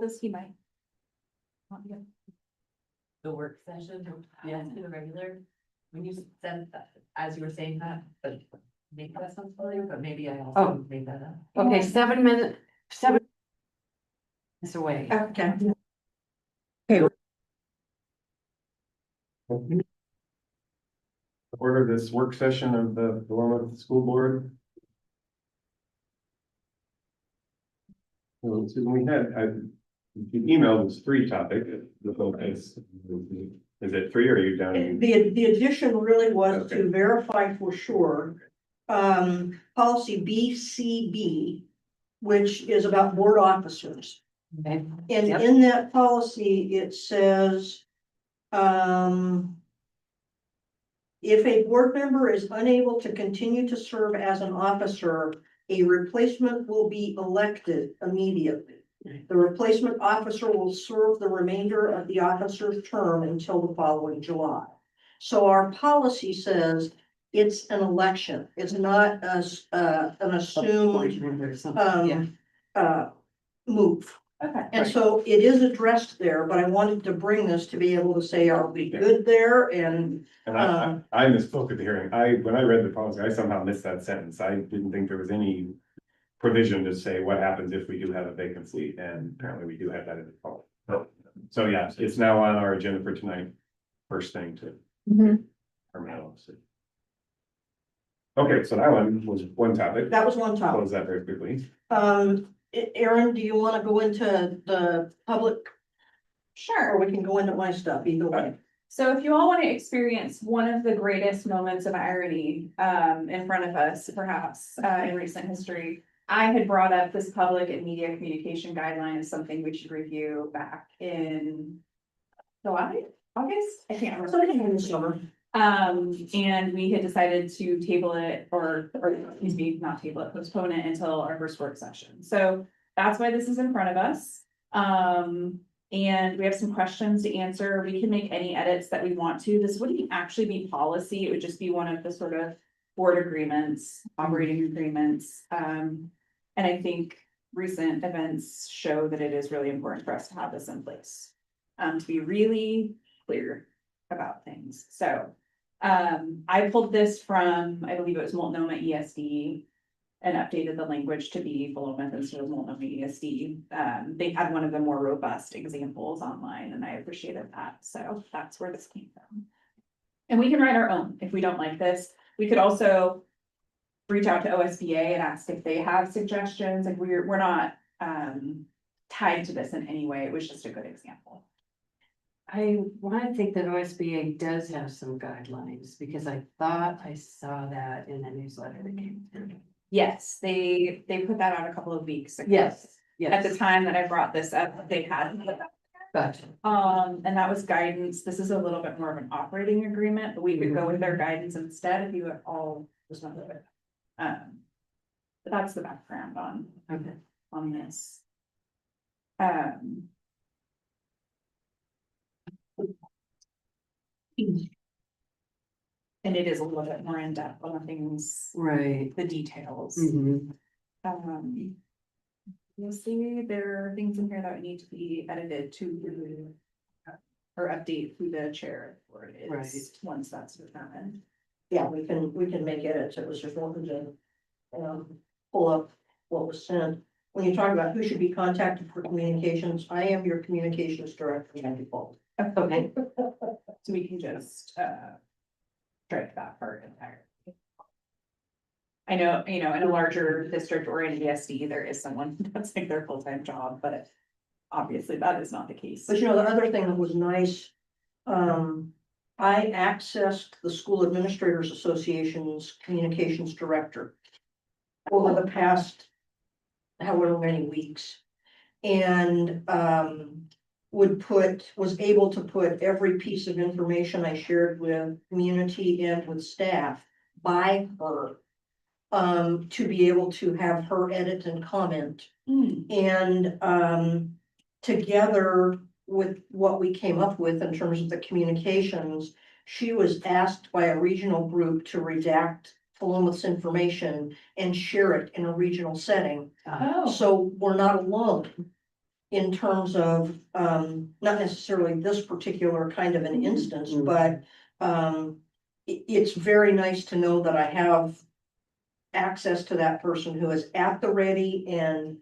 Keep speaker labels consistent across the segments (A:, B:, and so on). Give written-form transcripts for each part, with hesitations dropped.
A: as he might.
B: The work session, yeah, the regular, when you said that, as you were saying that, but maybe that sounds familiar, but maybe I also
C: Oh.
B: made that up.
C: Okay, 7 minutes, 7 minutes away.
A: Okay.
D: Order this work session of the Willamette School Board. Well, so we had, the email was 3 topics, the focus. Is it 3 or are you down?
E: The addition really was
D: Okay.
E: to verify for sure. Policy BCB, which is about board officers.
C: Okay.
E: And
C: Yep.
E: in that policy, it says, if a board member is unable to continue to serve as an officer, a replacement will be elected immediately. The replacement officer will serve the remainder of the officer's term until the following July. So our policy says it's an election. It's not an assumed,
C: Appointment or something, yeah.
E: move.
A: Okay.
E: And so it is addressed there, but I wanted to bring this to be able to say, are we good there? And
D: And I misspoke at the hearing. When I read the policy, I somehow missed that sentence. I didn't think there was any provision to say what happens if we do have a vacancy, and apparently we do have that in the policy. So yeah, it's now on our agenda for tonight, first thing to. Terminal. Okay, so that one was one topic.
E: that was one topic.
D: Close that very quickly.
E: Aaron, do you want to go into the public, or
A: Sure.
E: we can go into my stuff, either way?
A: So if you all want to experience one of the greatest moments of irony in front of us, perhaps in recent history, I had brought up this public and media communication guideline as something we should review back in July, August? I can't remember.
E: Something in the summer.
A: And we had decided to table it or excuse me, not table it, postpone it until our first work session. So that's why this is in front of us. And we have some questions to answer. We can make any edits that we want to. This wouldn't actually be policy. It would just be one of the sort of board agreements, operating agreements. And I think recent events show that it is really important for us to have this in place. To be really clear about things. So I pulled this from, I believe it was Multnomah ESD and updated the language to be Philomath instead of Multnomah ESD. They had one of the more robust examples online and I appreciated that. So that's where this came from. And we can write our own if we don't like this. We could also reach out to OSBA and ask if they have suggestions. Like we're not tied to this in any way. It was just a good example.
C: I want to think that OSBA does have some guidelines, because I thought I saw that in a newsletter that came through.
A: Yes, they put that out a couple of weeks ago.
C: Yes,
A: At the
C: yes,
A: time that I brought this up, they had,
C: gotcha.
A: and that was guidance. This is a little bit more of an operating agreement, but we could go with their guidance instead if you all just went with it. But that's the background
C: Okay.
A: on this. And it is a little bit more in depth on the things,
C: Right.
A: the details.
C: Mhm.
A: You'll see there are things in here that need to be edited to or update who the chair of the board is,
C: Right.
A: once that's determined.
E: Yeah, we can make edits. It was just wanted to pull up what was sent. When you talk about who should be contacted for communications, I am your communications director by default.
C: Okay,
A: So we can just strike that part entirely. I know, in a larger district or in ESD, there is someone that's like their full-time job, but obviously that is not the case.
E: But the other thing that was nice, I accessed the School Administrators Association's communications director over the past however many weeks. And was able to put every piece of information I shared with community and with staff by her. To be able to have her edit and comment. And together with what we came up with in terms of the communications, she was asked by a regional group to redact Philomath's information and share it in a regional setting.
A: Oh,
E: So we're not alone in terms of, not necessarily this particular kind of an instance, but, it's very nice to know that I have access to that person who is at the ready and,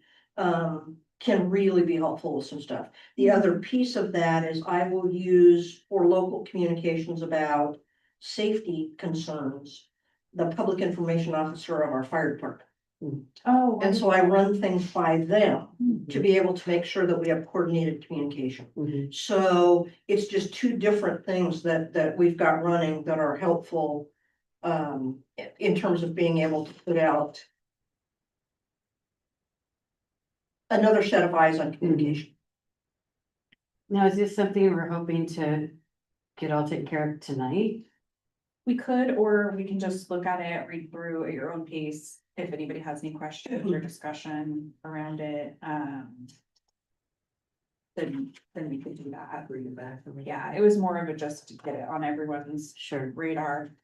E: can really be helpful with some stuff. The other piece of that is I will use for local communications about safety concerns, the public information officer of our fire department.
A: Oh.
E: And so I run things by them
A: wonderful.
E: to be able to make sure that we have coordinated communication.
C: Mhm.
E: So it's just two different things that we've got running that are helpful. In terms of being able to put out. Another set of eyes on communication.
C: Now, is this something we're hoping to get all taken care of tonight?
A: We could, or we can just look at it, read through at your own pace, if anybody has any questions or discussion around it, then we could do that.
C: Bring it back.
A: Yeah, it was more of a just to get it on everyone's
C: Sure.
A: radar.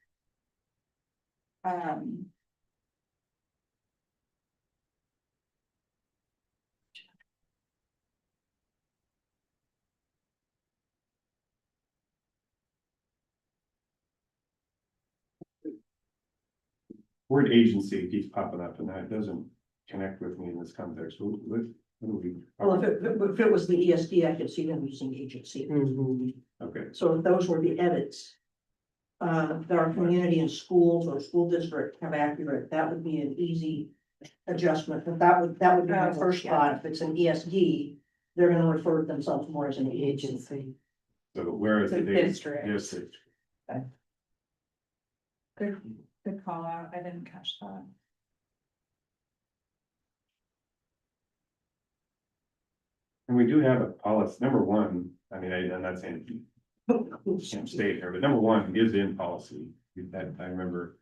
D: Word agency keeps popping up and that doesn't connect with me in this context. What do we?
E: Well, if it was the ESD, I could see them using agency.
C: Mhm.
D: Okay,
E: So if those were the edits. That our community and schools or school district have accurate, that would be an easy adjustment, but that would be my
A: Oh,
E: first
A: yeah.
E: thought. If it's an ESD, they're gonna refer to themselves more as an agency.
C: Agency.
D: so where is
A: The
D: the date?
A: district.
D: Yes, it-
A: Good call out, I didn't catch that.
D: and we do have a policy, number one, I mean, I'm not saying you can't stay here, but number one is in policy. That I remember,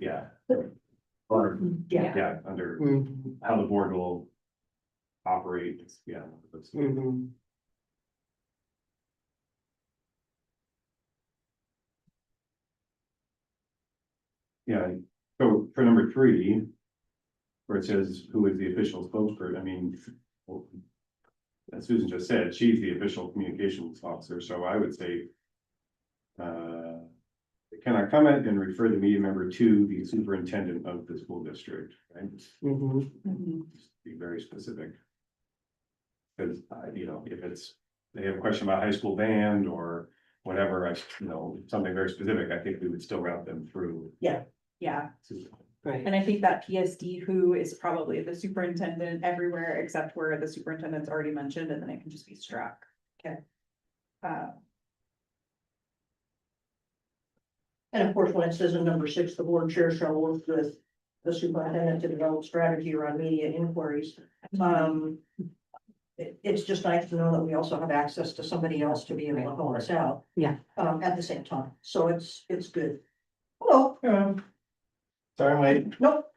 D: yeah. Or,
E: Yeah.
D: yeah, under
C: Mhm.
D: how the board will operate, yeah.
C: Mhm.
D: Yeah, so for number three. Where it says who is the official spokesperson, I mean. well, as Susan just said, she's the official communications officer, so I would say. Can I comment and refer the meeting member to the superintendent of the school district, right?
C: Mhm.
D: Just be very specific. Cause you know, if it's, they have a question about high school band or whatever, something very specific, I think we would still route them through.
A: Yeah,
C: Right.
A: and I think that PSD who is probably the superintendent everywhere except where the superintendent's already mentioned, and then it can just be struck.
E: Okay.
A: Uh,
E: And of course, when it says in number 6, the board chair shall work with the superintendent to develop strategy around media inquiries. It's just nice to know that we also have access to somebody else to be able to help us out.
C: Yeah.
E: At the same time, so it's good. Hello,
D: Sorry, I'm late.
E: nope.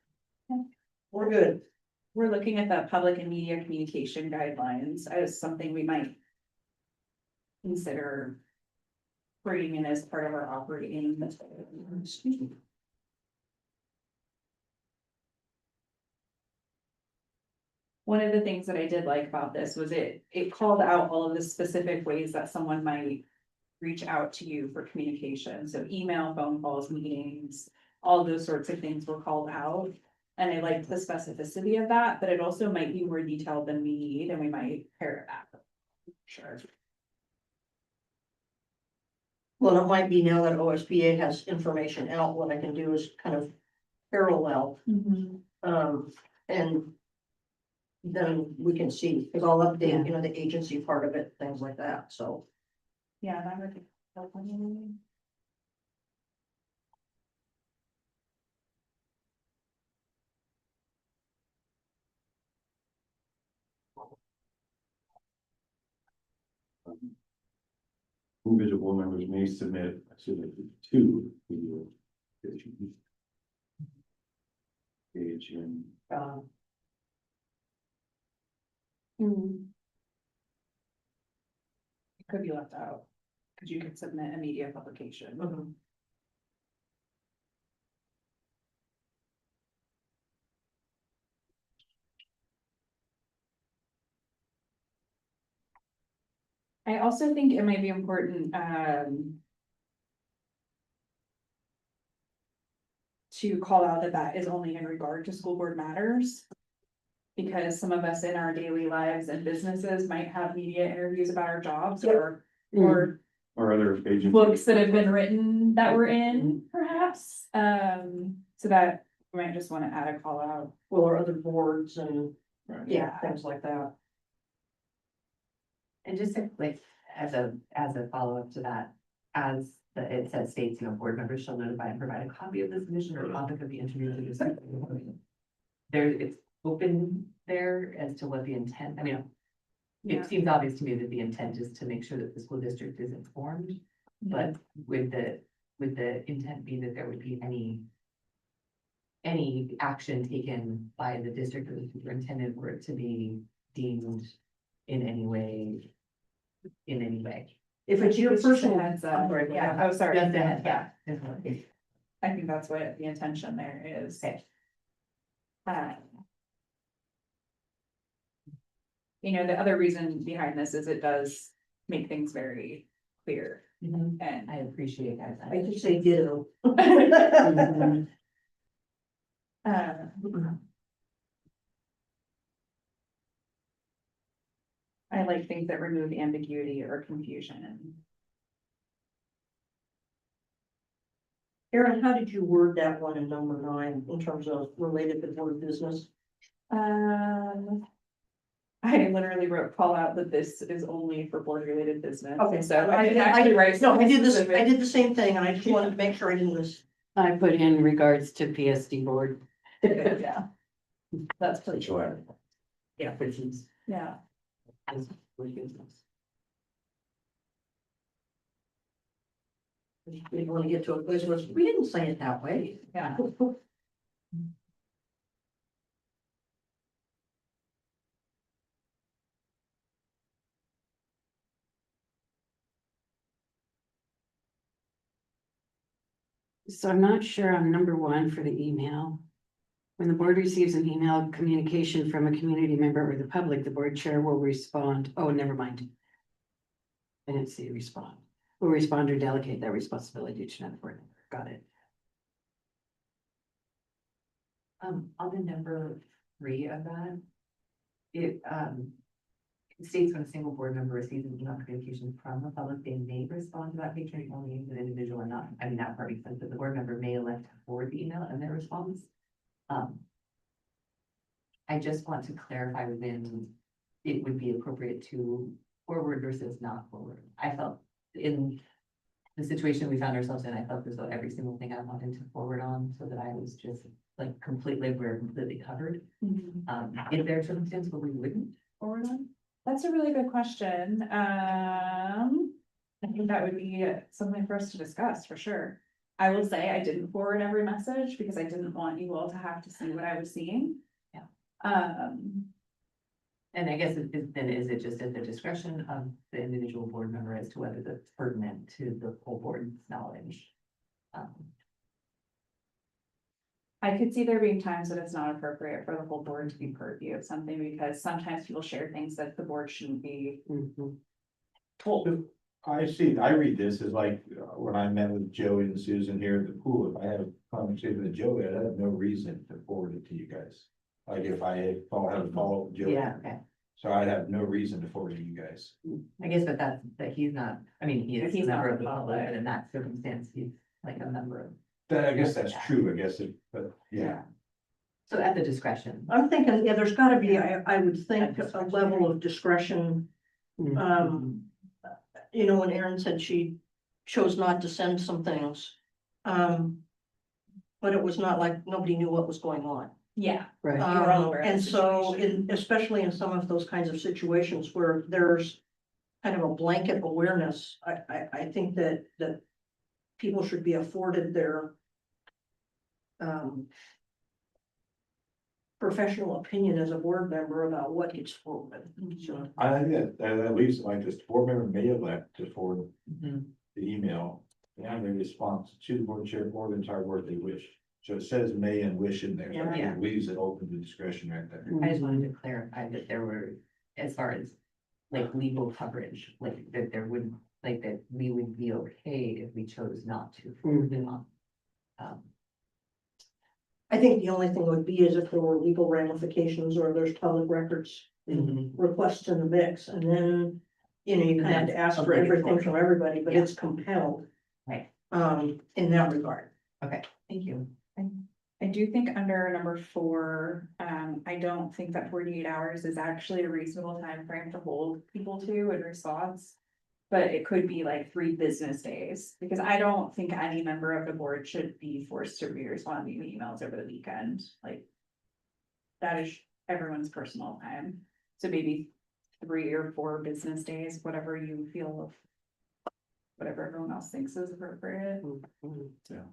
E: We're good.
A: We're looking at the public and media communication guidelines as something we might consider bringing in as part of our operating. One of the things that I did like about this was it called out all of the specific ways that someone might reach out to you for communication. So email, phone calls, meetings, all of those sorts of things were called out. And I liked the specificity of that, but it also might be more detailed than we need, and we might pare it back. Sure.
E: Well, it might be now that OSBA has information out, what I can do is kind of parallel, and then we can see, because I'll update, the agency part of it, things like that, so.
A: Yeah, that would be helpful.
D: Individual board members may submit, to the. Page in,
A: It could be left out, because you could submit a media publication. I also think it might be important, to call out that that is only in regard to school board matters. Because some of us in our daily lives and businesses might have media interviews about our jobs or
D: Or other agencies.
A: books that have been written that we're in perhaps. So that we might just wanna add a call out.
E: Well, or other boards and,
D: Right.
E: yeah, things like that.
B: And just to, like, as a follow-up to that, as it says states, board members shall notify and provide a copy of the submission or topic of the interview to the secretary. There, it's open there as to what the intent, I mean,
A: Yeah.
B: it seems obvious to me that the intent is to make sure that the school district is informed. But would the intent be that there would be any action taken by the district or the superintendent were it to be deemed in any way?
E: If it's your
A: It's just a
E: personal,
A: heads up.
E: I'm sorry,
A: Yeah, oh, sorry.
B: Just a heads up.
A: Yeah,
B: is what it is.
A: I think that's what the intention there is.
B: Okay.
A: The other reason behind this is it does make things very clear and.
B: I appreciate that.
E: I just say ditto.
A: I like things that remove ambiguity or confusion.
E: Erin, how did you word that one in number 9 in terms of related to board business?
A: I literally wrote call out that this is only for board related business.
E: Okay,
A: So I didn't actually write.
E: No, I did this, I
A: specific-
E: did the same thing, and I just wanted to make sure I didn't miss.
C: I put in regards to PSD board.
A: Yeah. That's pretty
D: Sure.
C: Yeah, which is.
A: Yeah.
E: We didn't want to get to a place where we didn't say it that way.
A: Yeah.
C: So I'm not sure on number 1 for the email. When the board receives an email communication from a community member or the public, the board chair will respond. Oh, never mind. I didn't see respond. Will respond or delegate that responsibility to another board member. Got it.
B: On the number 3 of that. It states when a single board member receives an email communication from the public, they may respond to that patron only as an individual and not, I mean, that part makes sense, that the board member may elect to forward the email and their response. I just want to clarify within, it would be appropriate to forward versus not forward. I felt in the situation we found ourselves in, I felt as though every single thing I wanted to forward on, so that I was just like we're completely covered. Is there a circumstance where we wouldn't forward on?
A: That's a really good question. I think that would be something for us to discuss for sure. I will say I didn't forward every message because I didn't want you all to have to see what I was seeing.
B: Yeah. And I guess then is it just at the discretion of the individual board member as to whether that's pertinent to the whole board's knowledge?
A: I could see there being times that it's not appropriate for the whole board to be purview of something because sometimes people share things that the board shouldn't be told.
F: I read this as like, when I met with Joey and Susan here at the pool, if I had a conversation with Joey, I have no reason to forward it to you guys. Like if I had a follow up with Joey.
B: Yeah, okay.
F: So I'd have no reason to forward it to you guys.
B: I guess, but that he's not, I mean, he is a
A: He's not
B: member of
A: the
B: the public,
A: public.
B: but in that circumstance, he's like a member of.
F: I guess that's true, I guess, but yeah.
B: So at the discretion.
E: I'm thinking, yeah, there's gotta be, I would think, a level of discretion. When Erin said she chose not to send some things. But it was not like nobody knew what was going on.
A: Yeah.
C: Right.
A: You're all aware of the
E: And so
A: situation.
E: especially in some of those kinds of situations where there's kind of a blanket awareness, I think that people should be afforded their professional opinion as a board member about what gets forwarded. So,
F: I think that leaves it like this, board member may elect to forward
B: Mhm.
F: the email. And in response to the board chair or the entire board they wish. So it says may and wish in there. So
B: Yeah.
F: it leaves it open to discretion right there.
B: I just wanted to clarify that there were, as far as like legal coverage, like that there would, like that we would be okay if we chose not to forward it on.
E: I think the only thing would be is if there were legal ramifications or there's public records requests in the mix, and then, you know, you kind of have to ask for everything from everybody, but it's compelled.
B: Right.
E: In that regard.
B: Okay, thank you.
A: I do think under number 4, I don't think that 48 hours is actually a reasonable time frame to hold people to in response. But it could be like 3 business days, because I don't think any member of the board should be forced to be responding to emails over the weekend, like. That is everyone's personal time, so maybe 3 or 4 business days, whatever you feel. Whatever everyone else thinks is appropriate.
D: Yeah.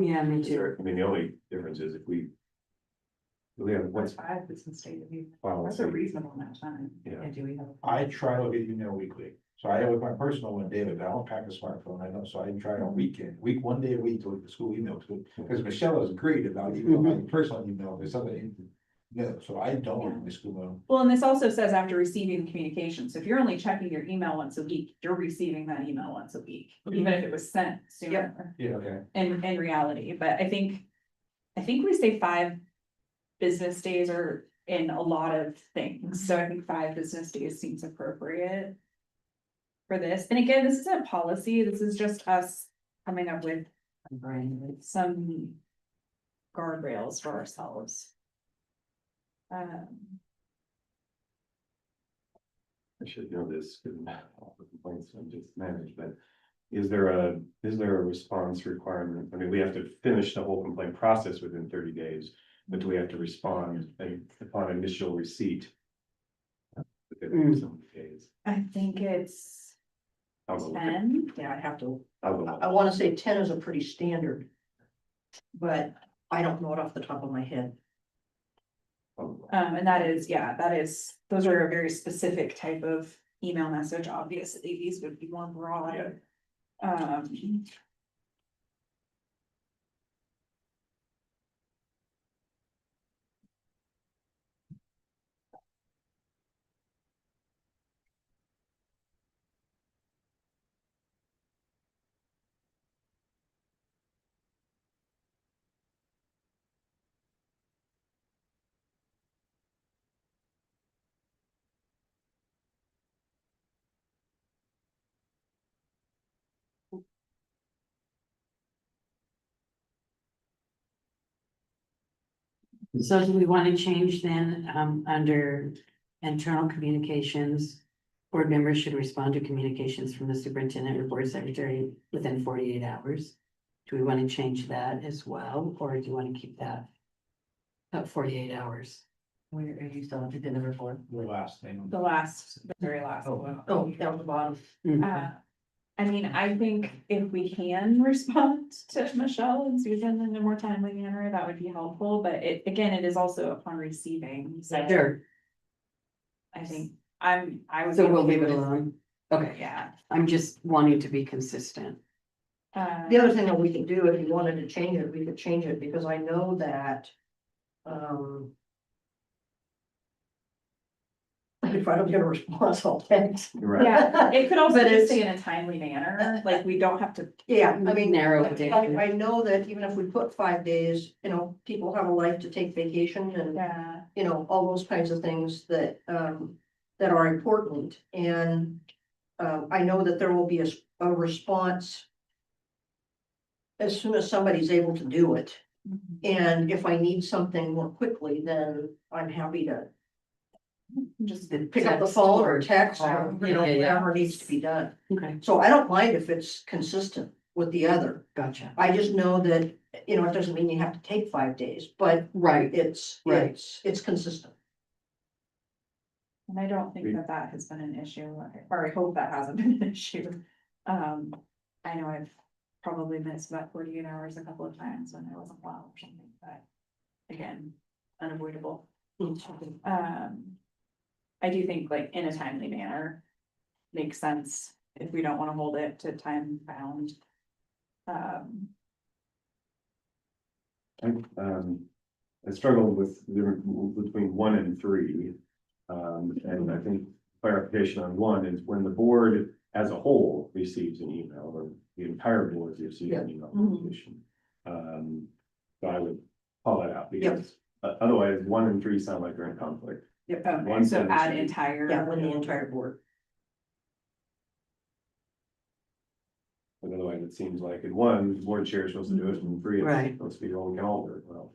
C: Yeah, me
D: Is there-
C: too.
D: I mean, the only difference is if we. We have
A: What's
D: what's
A: 5 business days of you?
D: policy.
A: That's a reasonable amount of time.
D: Yeah,
B: And do we have?
F: I try to look at email weekly, so I look at my personal one daily, but I don't pack a smartphone, I know, so I try on weekend, one day a week to look at the school email, because Michelle has agreed about even my personal email, there's something. No, so I don't look at my school mail.
A: Well, and this also says after receiving the communication, so if you're only checking your email once a week, you're receiving that email once a week, even if it was sent sooner.
F: Yeah, okay.
A: In reality, but I think we say 5 business days are in a lot of things, so I think 5 business days seems appropriate. For this, and again, this isn't policy, this is just us coming up with some guardrails for ourselves.
D: I should know this, because all the complaints I just managed, but. Is there a response requirement? I mean, we have to finish the whole complaint process within 30 days, but do we have to respond upon initial receipt? Within so many days?
A: I think it's
D: I'll go look at-
A: 10.
E: Yeah, I have to,
D: I'll go look.
E: I wanna say 10 is a pretty standard. But I don't know it off the top of my head.
D: I'll go look.
A: And that is, those are a very specific type of email message, obviously, these would be more broad.
D: Yeah.
C: So do we want to change then, under internal communications? Board members should respond to communications from the superintendent or board secretary within 48 hours. Do we want to change that as well, or do you want to keep that? At 48 hours?
B: Where are you still up to number 4?
F: The last thing.
A: the very last
B: Oh.
A: one.
E: Oh, down the bottom.
A: I mean, I think if we can respond to Michelle and Susan in a more timely manner, that would be helpful, but it is also upon receiving, so
C: Sure,
A: I think I would.
C: so
A: be
C: we'll
A: okay
C: leave it
A: with-
C: alone. Okay,
A: Yeah.
C: I'm just wanting to be consistent.
E: The other thing that we could do, if you wanted to change it, we could change it, because I know that. If I don't get a response, I'll text.
D: Right.
A: Yeah, it could also
E: But
A: just
E: it's-
A: say in a timely manner, like we don't have to.
E: Yeah, I mean,
C: Narrow it down.
E: I know that even if we put 5 days, you know, people have a life to take vacation and,
A: Yeah.
E: you know, all those kinds of things that, that are important. And, I know that there will be a response as soon as somebody's able to do it. And if I need something more quickly, then I'm happy to
A: Just
E: pick up the phone or text or, you know,
C: Yeah, yeah.
E: whatever needs to be done.
C: Okay,
E: So I don't mind if it's consistent with the other.
C: gotcha.
E: I just know that, you know, it doesn't mean you have to take 5 days, but
C: Right,
E: it's,
C: Right.
E: it's consistent.
A: And I don't think that has been an issue, or I hope that hasn't been an issue. I know I've probably missed about 48 hours a couple of times when I wasn't well or something, but again, unavoidable. I do think like in a timely manner makes sense if we don't want to hold it to time bound.
D: I struggled with the difference between 1 and 3. And I think clarification on one is when the board as a whole receives an email, or the entire board receives an email notification. So I would call that out because otherwise 1 and 3 sound like they're in conflict.
A: Yep, okay,
D: One
A: so add
D: sentence.
A: entire.
E: Yeah, when the entire board.
D: But otherwise, it seems like in 1, the board chair is supposed to do it, and in 3,
C: Right.
D: it's supposed to be all we can all do it well.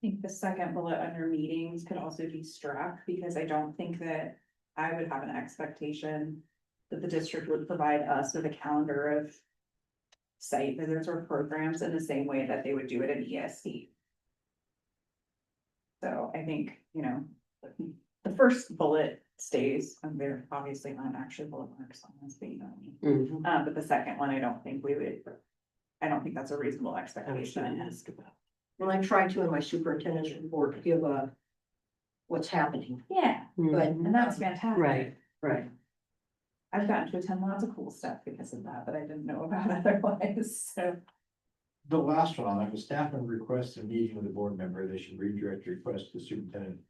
A: I think the second bullet under meetings could also be struck, because I don't think that I would have an expectation that the district would provide us with a calendar of site visits or programs in the same way that they would do it in ESD. So I think, the first bullet stays, and they're obviously not actually bullet marks on this, but you know what I mean.
C: Mhm.
A: But the second one, I don't think I don't think that's a reasonable
C: I was gonna
A: expectation.
C: ask about.
E: Well, I try to in my superintendent's report give what's happening.
A: Yeah,
C: Mhm.
A: and that's fantastic.
C: Right, right.
A: I've gotten to attend lots of cool stuff because of that, that I didn't know about otherwise, so.
F: The last one, on if a staff member requests a meeting with a board member, they should redirect the request to the superintendent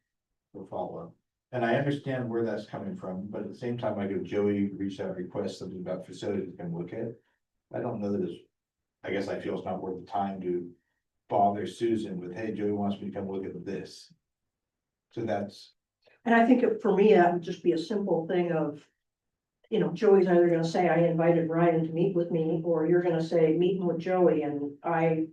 F: for follow-up. And I understand where that's coming from, but at the same time, I go, Joey reached out, request something about facilities to come look at. I don't know that it's, I guess I feel it's not worth the time to bother Susan with, hey, Joey wants me to come look at this. So that's,
E: And I think for me, that would just be a simple thing of, Joey's either gonna say, I invited Ryan to meet with me, or you're gonna say, meeting with Joey, and I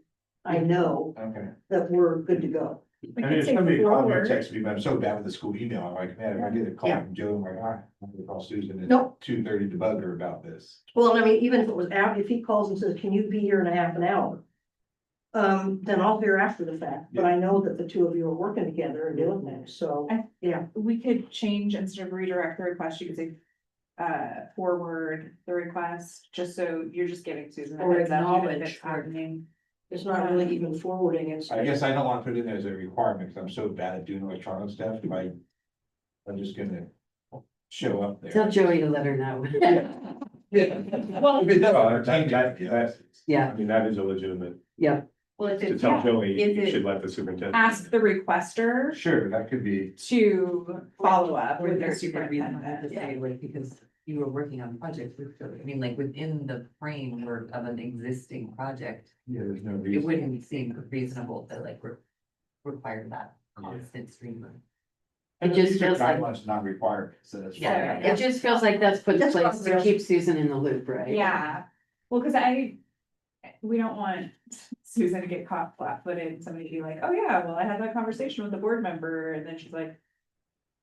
E: know
F: okay.
E: that we're good to go.
A: We
F: I mean,
A: could
F: if
A: say
F: somebody called me or
A: forward.
F: texted me, but I'm so bad with the school email, I'm like, man, if I get a call
E: Yeah.
F: from Joe, I'm like, I'm gonna call Susan
E: Nope.
F: at 2:30 to bug her about this.
E: Well, I mean, even if it was if he calls and says, can you be here in a half an hour? Then I'll hear after the fact, but I know that the two of you are working together and doing things, so, yeah.
A: We could change, instead of redirect the request, you could say, forward the request, just so you're just giving Susan a
E: Or
A: heads up, even if
E: acknowledge,
A: it's happening.
E: It's not really even forwarding, it's.
F: I guess I don't want to put it in as a requirement, because I'm so bad at doing electronic stuff, I'm just gonna show up there.
C: Tell Joey to let her know.
A: Well,
F: If it doesn't
D: Well,
F: pertain to it, yeah.
C: Yeah,
D: I mean, that is a legitimate,
C: yeah,
E: Well, if
D: to
E: it's,
D: tell
A: yeah,
D: Joey,
A: is
D: you
A: it-
D: should let the superintendent.
A: ask the requester
F: Sure, that could be,
A: to follow up
B: Or
A: with their
B: there's a reason I had to
A: superintendent.
B: say, like, because you were working on projects with, I mean, like, within the framework of an existing project,
F: yeah, there's no
B: it
F: reason.
B: wouldn't seem reasonable to like require that constant stream of.
C: It just
F: These are
C: feels like-
F: guidelines, not requirements, so that's.
B: Yeah.
C: it just feels like that's put in
E: That's
C: place to
E: progress.
C: keep Susan in the loop, right?
A: Yeah, well, cause we don't want Susan to get caught flat-footed, and somebody to be like, oh yeah, well, I had that conversation with the board member, and then she's like.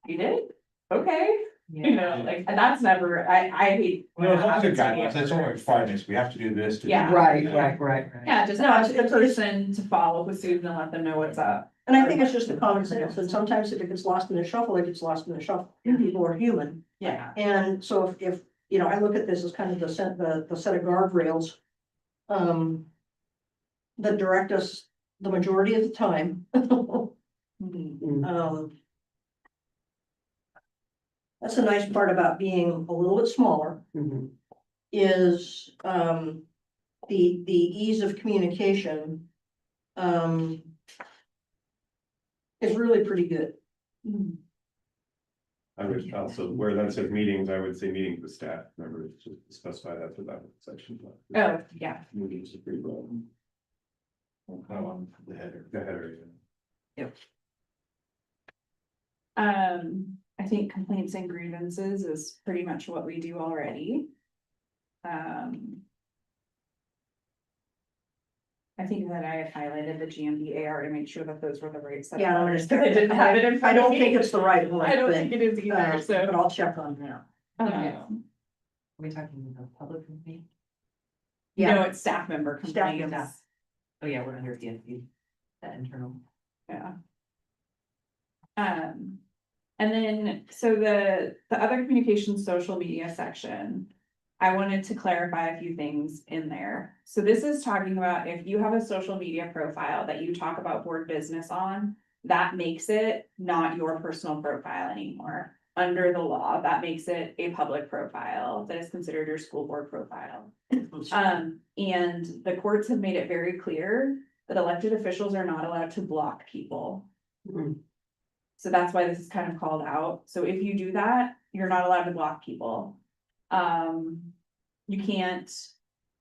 A: You did? Okay, like, and that's never, I hate. when
F: No,
A: that
F: those are
A: happens to me
F: guidelines,
A: at
F: that's only
A: work.
F: requirements, we have to do this. to do
A: Yeah.
F: that.
C: Right.
A: Yeah, just
E: No,
A: ask
E: it's-
A: the person to follow up with Susan and let them know what's up.
E: and I think it's just the common sense, and sometimes if it gets lost in the shuffle, it gets lost in the shuffle, people are human.
A: Yeah.
E: And so if, I look at this as kind of the set of guardrails. That direct us the majority of the time.
A: Mhm.
C: Mm.
E: That's a nice part about being a little bit smaller,
C: Mhm.
E: is, the ease of communication. Is really pretty good.
A: Mhm.
D: I would also, where that says meetings, I would say meetings with staff, remember, to specify that to that section.
A: Oh, yeah,
D: Meetings is pretty broad.
F: No, on the header.
D: The header, yeah.
A: I think complaints and grievances is pretty much what we do already. I think that I had highlighted the GMBAR to make sure that those were the right set of
E: Yeah,
A: letters, but I didn't have it in
E: I
A: front of
E: don't
A: me.
E: think it's the right one,
A: I don't
E: but,
A: think it is either,
E: but
A: so.
E: I'll check on that.
B: Are
A: um,
B: we talking about public company?
A: No, it's staff member
E: Staff
A: complaints.
E: member.
B: Oh, yeah, we're under DSC, that internal.
A: Yeah. And then, so the other communication social media section. I wanted to clarify a few things in there. So this is talking about if you have a social media profile that you talk about board business on. That makes it not your personal profile anymore. Under the law, that makes it a public profile that is considered your school board profile. And the courts have made it very clear that elected officials are not allowed to block people.
C: Mm.
A: So that's why this is kind of called out. So if you do that, you're not allowed to block people. You can't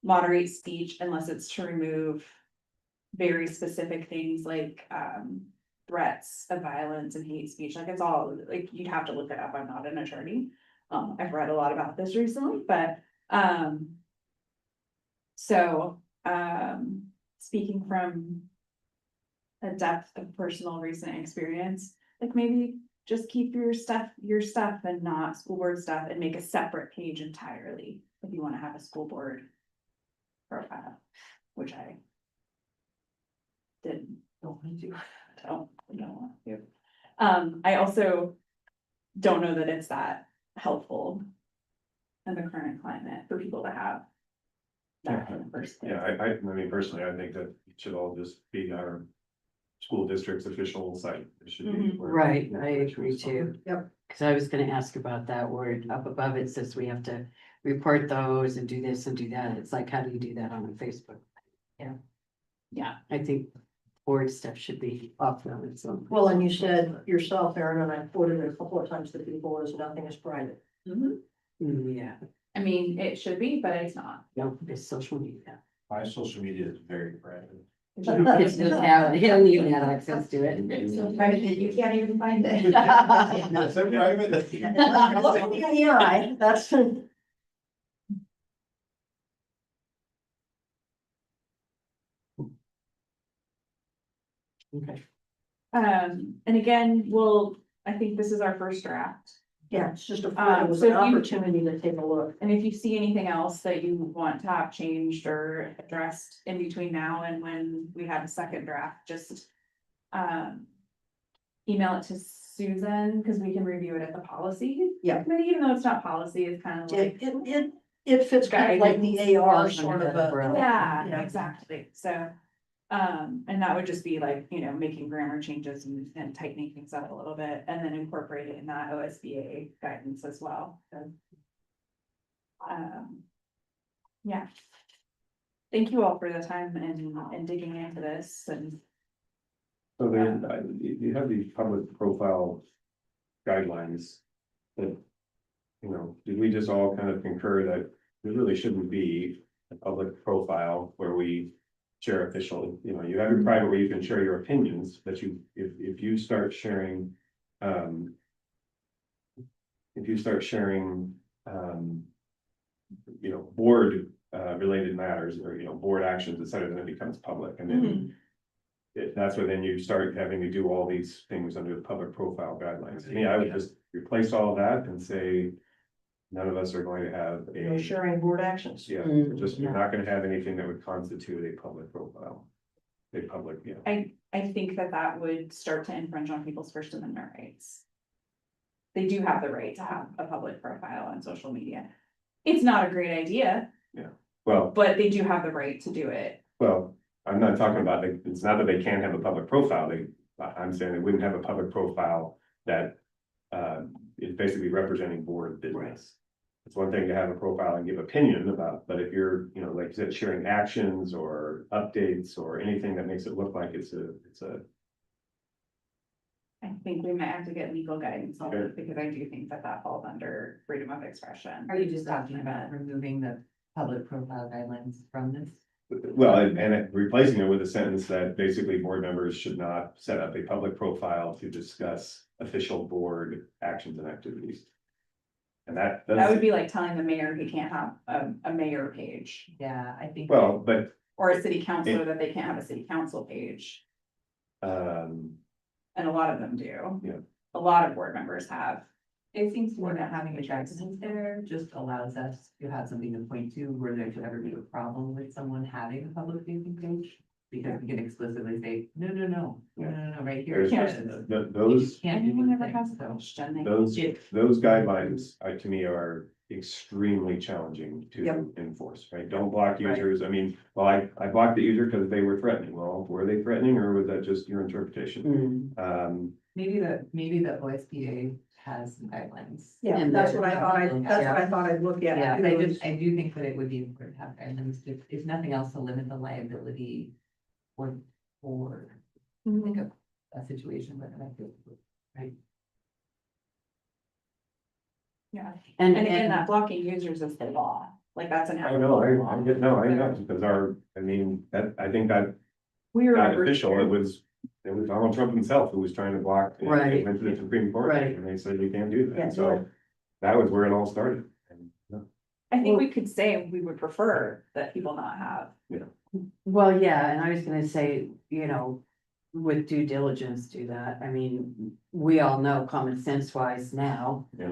A: moderate speech unless it's to remove very specific things like, threats of violence and hate speech. Like it's all, like, you'd have to look it up. I'm not an attorney. I've read a lot about this recently, but, so, speaking from a depth of personal recent experience, like maybe just keep your stuff and not school board stuff and make a separate page entirely if you want to have a school board profile, which I didn't,
B: Don't want to.
A: don't want to. I also don't know that it's that helpful in the current climate for people to have that in the first place.
D: Yeah, I mean, personally, I think that it should all just be our school district's official site. It should be.
A: Mhm.
D: where-
C: Right, I agree too.
E: Yep.
C: Cause I was gonna ask about that word up above. It says we have to report those and do this and do that. It's like, how do you do that on Facebook?
A: Yeah,
C: I think board stuff should be off limits.
E: Well, and you said yourself, Aaron, and I quoted it a couple of times to people, is nothing is private.
C: Yeah,
A: I mean, it should be, but it's not.
C: no, it's social media.
F: My social media is very private.
C: Kids don't have, he don't even have access to it.
E: You can't even find it.
F: That's so private.
E: Look me in the eye, that's.
C: Okay.
A: And again, I think this is our first draft.
E: Yeah, it's just it was
A: So
E: an
A: if you-
E: opportunity to take a look.
A: And if you see anything else that you want to have changed or addressed in between now and when we have a second draft, just email it to Susan, because we can review it at the policy.
E: Yeah.
A: Committee, even though it's not policy, it's kind of like,
E: It fits kind of like the AR sort of a.
A: yeah, exactly, so. And that would just be like, making grammar changes and tightening things up a little bit, and then incorporate it in that OSBA guidance as well, so. Yeah. Thank you all for the time and digging into this and.
D: So then, you have these public profile guidelines that, did we just all kind of concur that there really shouldn't be a public profile where we share official, you have your private where you can share your opinions, but if you start sharing, board, related matters or, board actions, et cetera, then it becomes public, and then that's where then you start having to do all these things under the public profile guidelines. To me, I would just replace all that and say, none of us are going to have
E: No sharing board actions.
D: yeah, just, you're not gonna have anything that would constitute a public profile. A public,
A: I think that would start to infringe on people's First Amendment rights. They do have the right to have a public profile on social media. It's not a great idea,
D: well,
A: but they do have the right to do it.
D: I'm not talking about, it's not that they can't have a public profile, I'm saying they wouldn't have a public profile that. Is basically representing board business. It's one thing to have a profile and give opinion about, but if you're, like you said, sharing actions or updates or anything that makes it look like it's a.
A: I think we might have to get legal guidance on
D: Okay.
A: it, because I do think that falls under freedom of expression.
B: Are you just talking about removing the public profile guidelines from this?
D: Well, and replacing it with a sentence that basically board members should not set up a public profile to discuss official board actions and activities. And that.
A: That would be like telling the mayor he can't have a mayor page,
B: Yeah, I think.
D: Well, but,
A: or a city councilor that they can't have a city council page,
D: um,
A: and a lot of them do.
D: Yeah.
A: A lot of board members have.
B: It seems to me that having a guidance there just allows us to have something to point to where there could ever be a problem with someone having a public facing page. Because we can explicitly say, no, right here. it
D: There's,
B: says,
D: those,
B: you can't do
A: Anyone
B: these
A: ever has a
B: things, so.
A: question? they-
D: those,
B: Yeah.
D: those guidelines, to me, are extremely challenging
E: Yep.
D: to enforce, right? Don't block
B: Right.
D: users. I mean, well, I blocked the user because they were threatening. Well, were they threatening or was that just your interpretation?
C: Mm,
B: Maybe the OSBA has some guidelines.
E: Yeah,
C: And
E: that's
C: the-
E: what I thought, that's what I thought I'd look at.
B: Yeah, I do think that it would be important to have guidelines, if nothing else, to limit the liability or think of a situation where that could, right?
A: Yeah,
C: And,
A: and again,
C: and,
A: that blocking users is the law, like that's an.
D: I know, I get, no, I know, because I mean, I think that
A: We
D: got
A: remember.
D: official, it was Donald Trump himself who was trying to block. and
C: Right.
D: It went to the Supreme Court,
C: Right.
D: and they said you can't do
E: Can't
D: that,
E: do
D: so that was where it all started. And, no.
A: I think we could say we would prefer that people not have.
C: well, yeah, and I was gonna say, you know, with due diligence, do that. I mean, we all know common sense wise now
D: Yeah.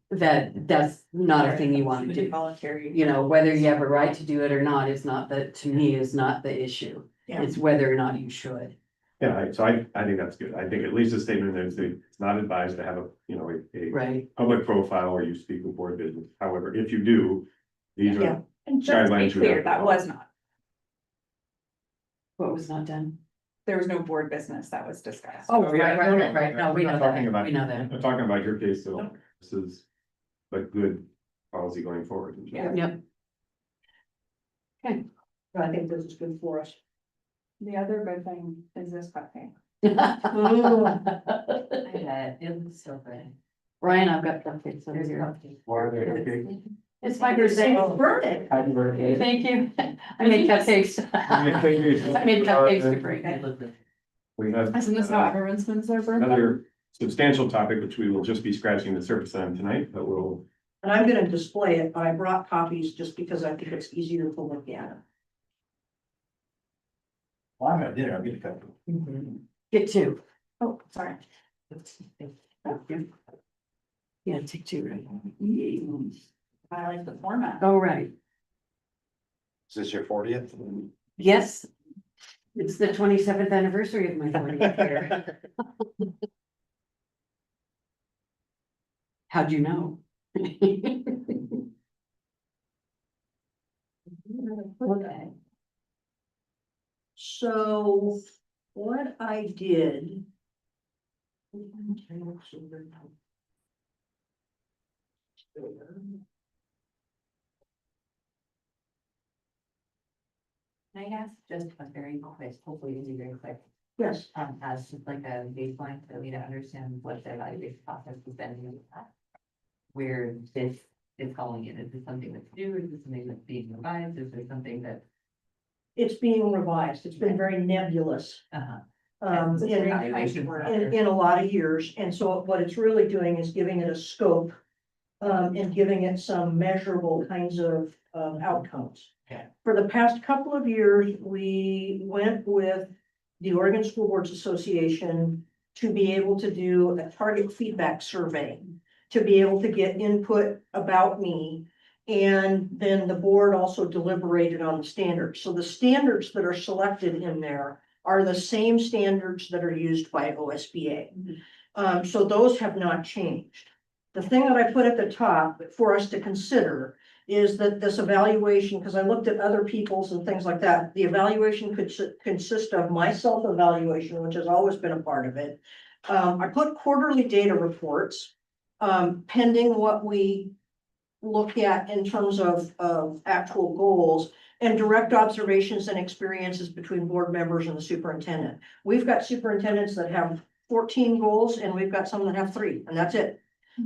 C: that that's not a thing you want to do.
A: Voluntary.
C: You know, whether you have a right to do it or not is not the, to me, is not the issue.
E: Yeah.
C: It's whether or not you should.
D: Yeah, so I think that's good. I think at least a statement there is that it's not advised to have a
C: Right.
D: public profile where you speak with board business. However, if you do, these
E: Yeah.
D: are,
A: And just to
D: Guidelines
A: be
D: should
A: clear,
D: have-
A: that was not,
C: What was not done?
A: there was no board business that was discussed.
C: Oh,
D: yeah,
C: right,
D: no,
C: right, right. No, we
D: I'm
C: know
D: not talking
C: that.
D: about-
C: We know that.
D: I'm talking about your case, so this is a good policy going forward.
A: Yeah.
C: Yep.
E: I think this is good for us.
A: The other good thing is this cupcake.
B: I bet, it looks so good.
C: Ryan, I've got cupcakes over
B: There's
C: here.
B: cupcakes.
D: Why are they okay?
C: It's my birthday.
E: Birthday.
D: Happy birthday.
C: Thank you. I made cupcakes. I made cupcakes to bring.
B: It looks good.
D: We have
A: Isn't this how everyone spends their birthday?
D: another substantial topic, which we will just be scratching the surface on tonight, but we'll,
E: And I'm gonna display it, but I brought copies just because I think it's easier to look at.
F: Well, I'm at dinner, I'll get a couple.
C: Get two.
A: Oh, sorry.
C: Yeah, take two, right?
A: I like the format.
C: Oh, right.
F: Is this your 40th?
C: Yes. It's the 27th anniversary of my 40th year. How'd you know?
B: Okay.
E: So what I did.
B: Can I ask just a very quick, hopefully it'll be very quick,
E: Yes,
B: as just like a baseline for me to understand what the evaluation process has been in the past? Where this is falling in, is this something that's new, is this something that's being revised, is there something that,
E: it's being revised. It's been very nebulous.
B: It's a
E: In,
B: very evaluation process.
E: in a lot of years. And so what it's really doing is giving it a scope. And giving it some measurable kinds of, outcomes.
B: Okay.
E: For the past couple of years, we went with the Oregon School Boards Association to be able to do a target feedback survey, to be able to get input about me. And then the board also deliberated on the standards. So the standards that are selected in there are the same standards that are used by OSBA. So those have not changed. The thing that I put at the top for us to consider is that this evaluation, because I looked at other people's and things like that, the evaluation could consist of my self-evaluation, which has always been a part of it. I put quarterly data reports, pending what we look at in terms of actual goals, and direct observations and experiences between board members and the superintendent. We've got superintendents that have 14 goals, and we've got some that have 3, and that's it.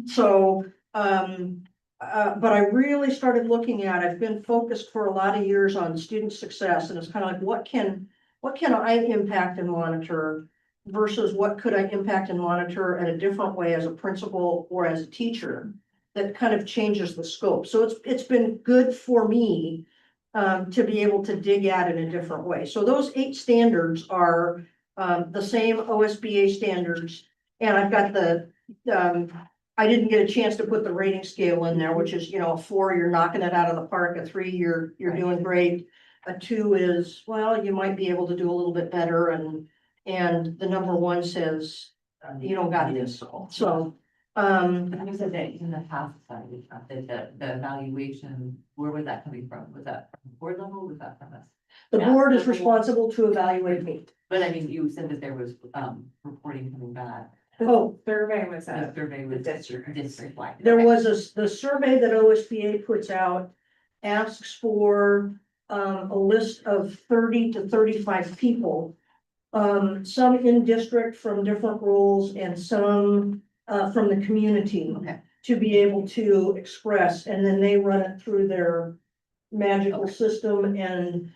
E: So, but I really started looking at, I've been focused for a lot of years on student success, and it's kind of like, what can I impact and monitor versus what could I impact and monitor in a different way as a principal or as a teacher that kind of changes the scope. So it's been good for me to be able to dig at it in a different way. So those 8 standards are the same OSBA standards, and I've got the I didn't get a chance to put the rating scale in there, which is, a 4, you're knocking it out of the park, a 3, you're doing great. A 2 is, well, you might be able to do a little bit better, and the number 1 says, you don't got this, so.
B: And you said that in the past, the evaluation, where was that coming from? Was that from board level, was that from us?
E: The board is responsible to evaluate me.
B: But I mean, you said that there was, reporting coming back.
E: Oh,
A: Survey was
B: The
A: a,
B: survey was
A: district.
B: district wide.
E: there was the survey that OSBA puts out, asks for a list of 30 to 35 people. Some in district from different roles and some from the community.
B: Okay.
E: To be able to express, and then they run it through their magical
B: Okay.
E: system and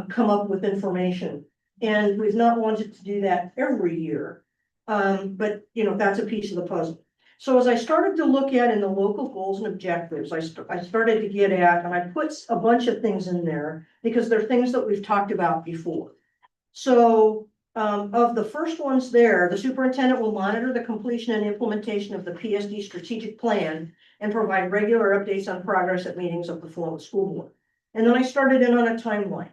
E: come up with information. And we've not wanted to do that every year. But you know, that's a piece of the puzzle. So as I started to look at in the local goals and objectives, I started to get at, and I put a bunch of things in there because they're things that we've talked about before. So of the first ones there, the superintendent will monitor the completion and implementation of the PSD strategic plan and provide regular updates on progress at meetings of the formal school board. And then I started in on a timeline.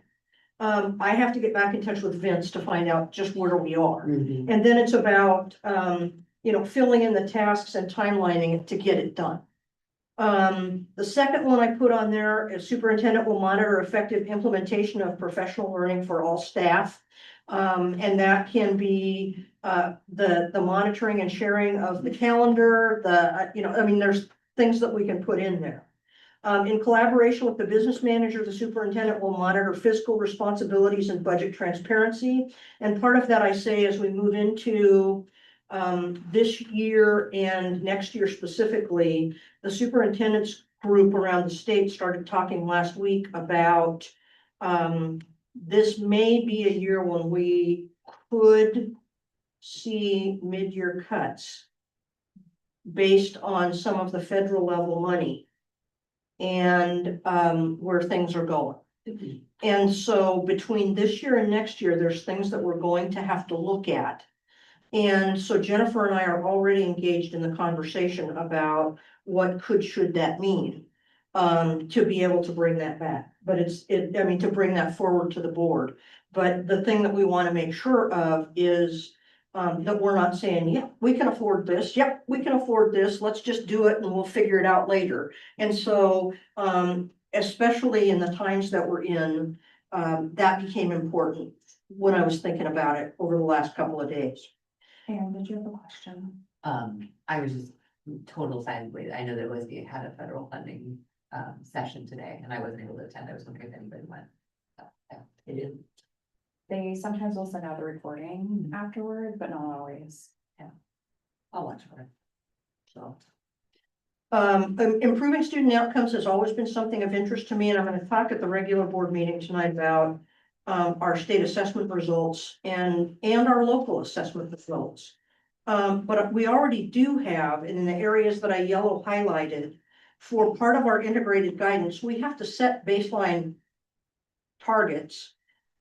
E: I have to get back in touch with Vince to find out just where we are.
C: Mhm.
E: And then it's about, you know, filling in the tasks and timelining it to get it done. The second one I put on there is superintendent will monitor effective implementation of professional learning for all staff. And that can be, the monitoring and sharing of the calendar, you know, I mean, there's things that we can put in there. In collaboration with the business manager, the superintendent will monitor fiscal responsibilities and budget transparency. And part of that I say as we move into this year and next year specifically, the superintendent's group around the state started talking last week about this may be a year when we could see mid-year cuts based on some of the federal level money and where things are going. And so between this year and next year, there's things that we're going to have to look at. And so Jennifer and I are already engaged in the conversation about what should that mean to be able to bring that back. But I mean, to bring that forward to the board. But the thing that we want to make sure of is that we're not saying, yep, we can afford this. Yep, we can afford this. Let's just do it and we'll figure it out later. And so, especially in the times that we're in, that became important when I was thinking about it over the last couple of days.
A: and did you have a question?
B: I was just total sideway. I know that OSBA had a federal funding session today and I wasn't able to attend. I was wondering if anybody went. Yeah, it is.
A: They sometimes will send out the recording afterward, but not always.
B: I'll watch for it.
E: So. Improving student outcomes has always been something of interest to me, and I'm going to talk at the regular board meeting tonight about our state assessment results and our local assessment results. But we already do have, in the areas that I yellow highlighted, for part of our integrated guidance, we have to set baseline targets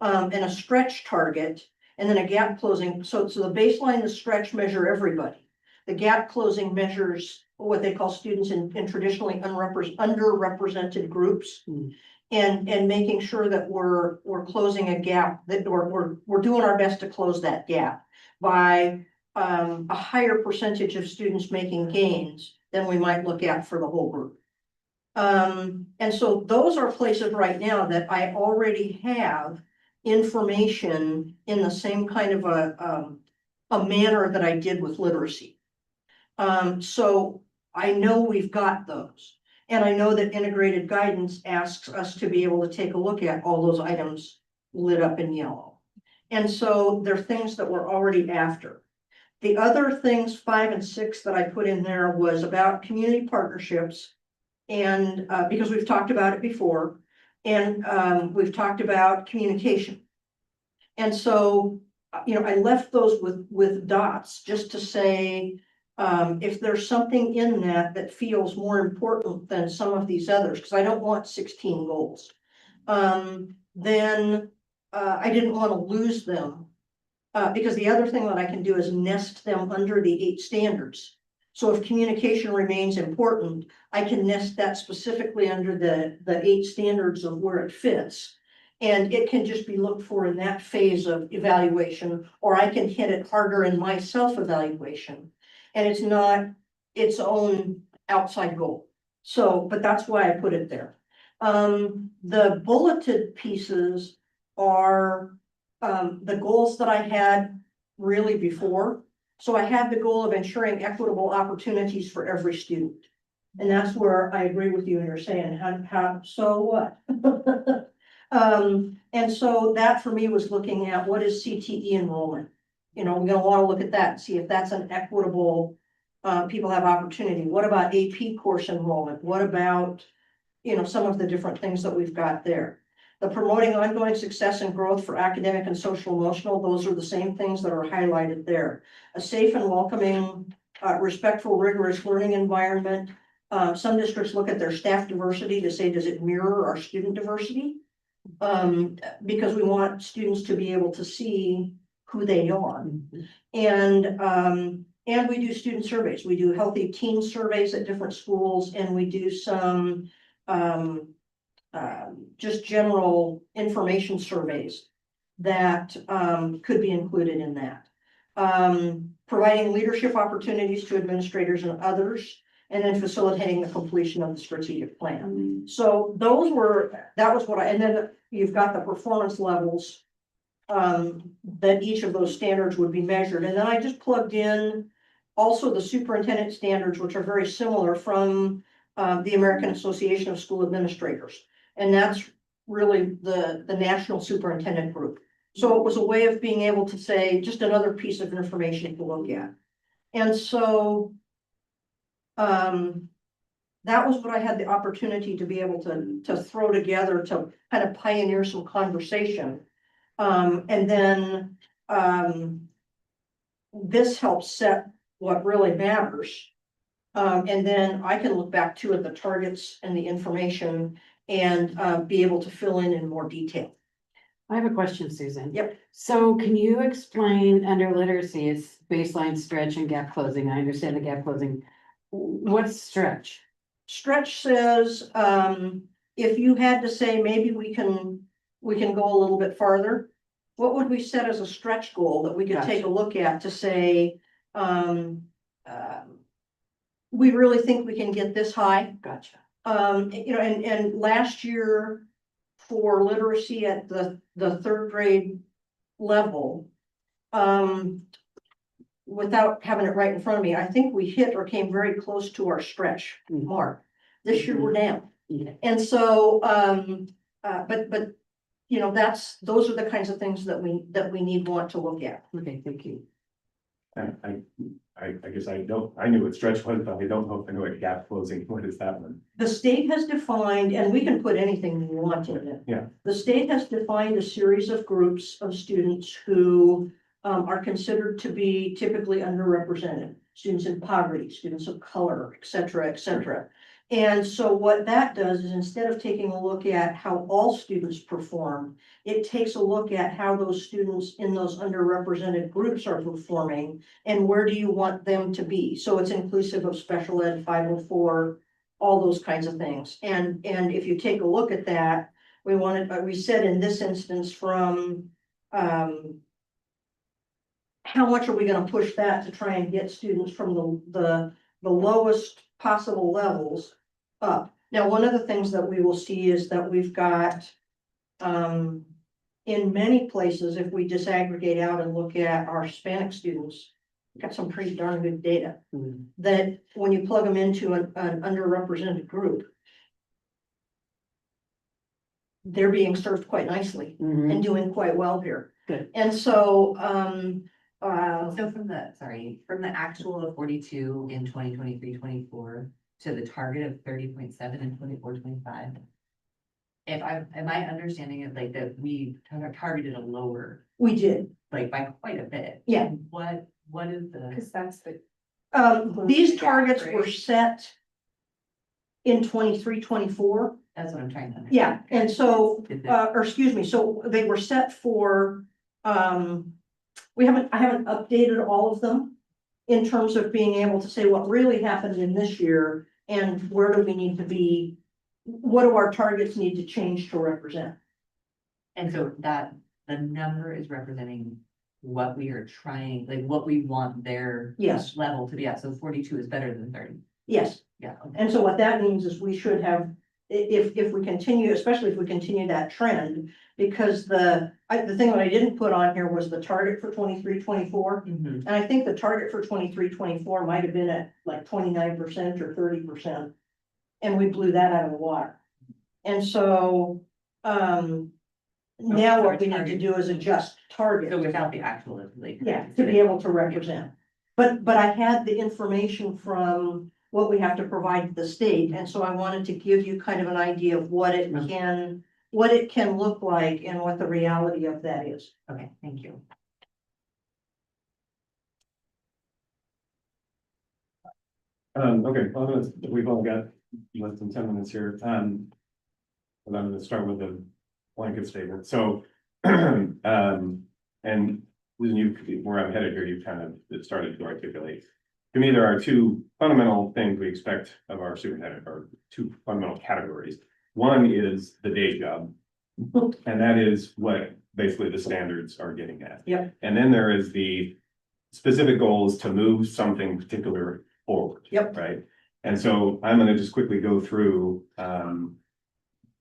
E: and a stretch target, and then a gap closing. So the baseline, the stretch measure everybody. The gap closing measures what they call students in traditionally underrepresented groups.
C: Mm.
E: And making sure that we're closing a gap, that we're doing our best to close that gap by a higher percentage of students making gains than we might look at for the whole group. And so those are places right now that I already have information in the same kind of a manner that I did with literacy. So I know we've got those. And I know that integrated guidance asks us to be able to take a look at all those items lit up in yellow. And so they're things that we're already after. The other things, 5 and 6, that I put in there was about community partnerships. And because we've talked about it before, and we've talked about communication. And so, you know, I left those with dots just to say, if there's something in that feels more important than some of these others, because I don't want 16 goals, then I didn't want to lose them. Because the other thing that I can do is nest them under the 8 standards. So if communication remains important, I can nest that specifically under the 8 standards of where it fits. And it can just be looked for in that phase of evaluation, or I can hit it harder in my self-evaluation. And it's not its own outside goal. So, but that's why I put it there. The bulleted pieces are, the goals that I had really before. So I had the goal of ensuring equitable opportunities for every student. And that's where I agree with you and you're saying, so what? And so that for me was looking at what is CTE enrollment? You know, we're gonna wanna look at that, and see if that's an equitable, people have opportunity. What about AP course enrollment? What about, you know, some of the different things that we've got there? The promoting ongoing success and growth for academic and social emotional, those are the same things that are highlighted there. A safe and welcoming, respectful, rigorous learning environment. Some districts look at their staff diversity to say, does it mirror our student diversity? Because we want students to be able to see who they are. And we do student surveys. We do healthy teen surveys at different schools, and we do some just general information surveys that could be included in that. Providing leadership opportunities to administrators and others, and then facilitating the completion of the strategic plan. So that was what and then you've got the performance levels that each of those standards would be measured. And then I just plugged in also the superintendent standards, which are very similar from the American Association of School Administrators. And that's really the national superintendent group. So it was a way of being able to say, just another piece of information to look at. And so that was what I had the opportunity to be able to throw together to kind of pioneer some conversation. And then this helps set what really matters. And then I can look back to at the targets and the information and be able to fill in more detail.
C: I have a question, Susan.
E: Yep.
C: So can you explain under literacy, it's baseline, stretch, and gap closing? I understand the gap closing. What's stretch?
E: Stretch says, if you had to say, maybe we can go a little bit farther, what would we set as a stretch goal that we could take a look at to say, we really think we can get this high?
C: Gotcha.
E: You know, and last year for literacy at the third grade level, without having it right in front of me, I think we hit or came very close to our stretch mark. This year we're down.
C: Yeah.
E: And so, but, you know, those are the kinds of things that we want to look at.
C: Okay, thank you.
D: I guess I knew what stretch was, but I don't know if I know what gap closing, what is that one?
E: The state has defined, and we can put anything we want in it.
D: Yeah.
E: The state has defined a series of groups of students who are considered to be typically underrepresented. Students in poverty, students of color, et cetera, et cetera. And so what that does is instead of taking a look at how all students perform, it takes a look at how those students in those underrepresented groups are performing and where do you want them to be. So it's inclusive of special ed, 504, all those kinds of things. And if you take a look at that, we said in this instance from how much are we going to push that to try and get students from the lowest possible levels up. Now, one of the things that we will see is that we've got, in many places, if we disaggregate out and look at our Hispanic students, we've got some pretty darn good data that when you plug them into an underrepresented group, they're being served quite nicely and doing quite well here.
C: Good.
E: And so,
B: So from the actual of 42 in 2023-24 to the target of 30.7 in 24-25. Am I understanding it like that we targeted a lower,
E: we did.
B: like by quite a bit?
E: Yeah.
B: What is the,
A: Cause that's the,
E: These
A: the gap,
E: targets were
A: right?
E: set in 23-24.
B: that's what I'm trying to understand.
E: Yeah, and so,
B: Is it-
E: or excuse me, so they were set for, I haven't updated all of them in terms of being able to say what really happened in this year and where do we need to be, what do our targets need to change to represent?
B: And so that, the number is representing what we are trying, like what we want their
E: Yes,
B: level to be at, so 42 is better than 30,
E: yes.
B: yeah. Okay.
E: And so what that means is we should have, if we continue, especially if we continue that trend, because the thing that I didn't put on here was the target for 23-24.
B: Mhm.
E: And I think the target for 23-24 might have been at like 29% or 30%. And we blew that out of the water. And so, now what we need to do is adjust target.
B: So without the actual, like.
E: Yeah, to be able to represent. But I had the information from what we have to provide to the state, and so I wanted to give you kind of an idea of what it can look like and what the reality of that is.
B: Okay, thank you.
D: Okay, we've all got less than 10 minutes here. And I'm gonna start with a blanket statement. So, and when where I'm headed here, you kind of started to articulate. To me, there are two fundamental things we expect of our superintendent, or two fundamental categories. One is the day job. And that is what basically the standards are getting at.
E: Yep.
D: And then there is the specific goals to move something particular forward.
E: Yep.
D: Right? And so I'm gonna just quickly go through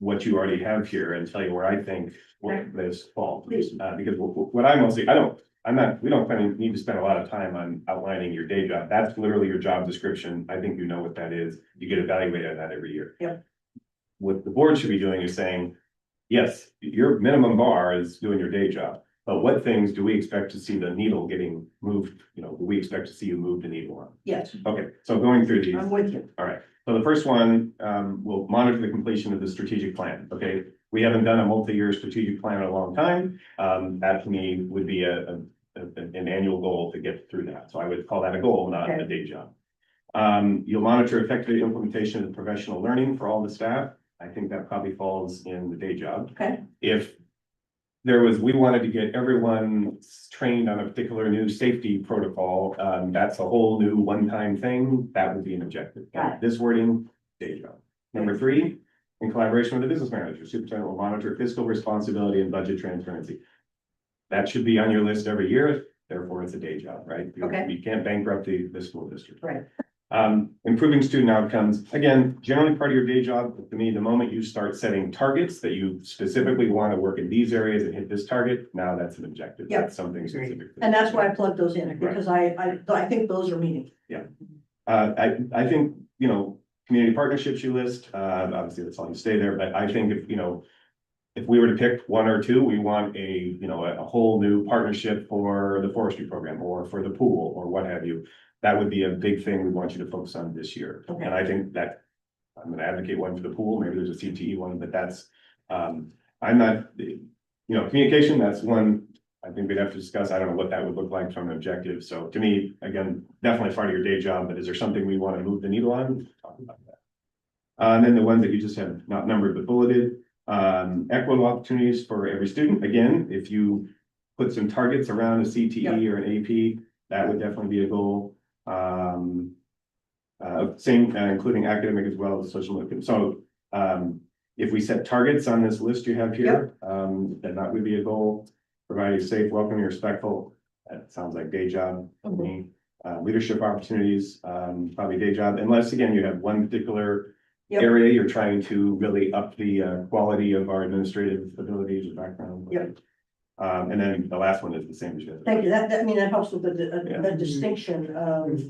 D: what you already have here and tell you where I think what this falls.
E: Please.
D: Because what I mostly, we don't kind of need to spend a lot of time on outlining your day job. That's literally your job description. I think you know what that is. You get evaluated on that every year.
E: Yep.
D: What the board should be doing is saying, yes, your minimum bar is doing your day job, but what things do we expect to see the needle getting moved? You know, do we expect to see you move the needle on?
E: Yes,
D: Okay, so going through these.
E: I'm with you.
D: All right, so the first one, will monitor the completion of the strategic plan, okay? We haven't done a multi-year strategic plan in a long time. That to me would be an annual goal to get through that. So I would call that a goal, not a
E: Okay.
D: day job. You'll monitor effective implementation of professional learning for all the staff. I think that probably falls in the day job.
E: Okay,
D: If we wanted to get everyone trained on a particular new safety protocol, that's a whole new one-time thing, that would be an objective.
E: Got it.
D: This wording, day job. Number three, in collaboration with the business manager, superintendent will monitor fiscal responsibility and budget transparency. That should be on your list every year, therefore it's a day job, right?
E: Okay.
D: You can't bankrupt the school district.
E: right,
D: Improving student outcomes, again, generally part of your day job, but to me, the moment you start setting targets that you specifically want to work in these areas and hit this target, now that's an objective.
E: Yep.
D: That's something specific.
E: and that's why I plugged those in, because I think those are meaningful.
D: I think, you know, community partnerships you list, obviously that's all you stay there, but I think if we were to pick one or two, we want a whole new partnership for the forestry program or for the pool or what have you. That would be a big thing we want you to focus on this year.
E: Okay.
D: And I think that I'm gonna advocate one for the pool, maybe there's a CTE one, but that's, I'm not, communication, that's one I think we'd have to discuss. I don't know what that would look like from an objective. So to me, again, definitely part of your day job, but is there something we want to move the needle on? Talk about that. And then the ones that you just have not numbered but bulleted, equitable opportunities for every student. Again, if you put some targets around a CTE or an AP, that would definitely be a goal. Including academic as well as social work. So, if we set targets on this list you have here, then that would be a goal. Providing safe, welcoming, respectful, that sounds like day job for me. Leadership opportunities, probably day job, unless again, you have one particular
E: Yep.
D: area you're trying to really up the quality of our administrative abilities or background.
E: Yep.
D: And then the last one is the same as you.
E: Thank you, that helps with
D: Yeah.
E: the distinction of,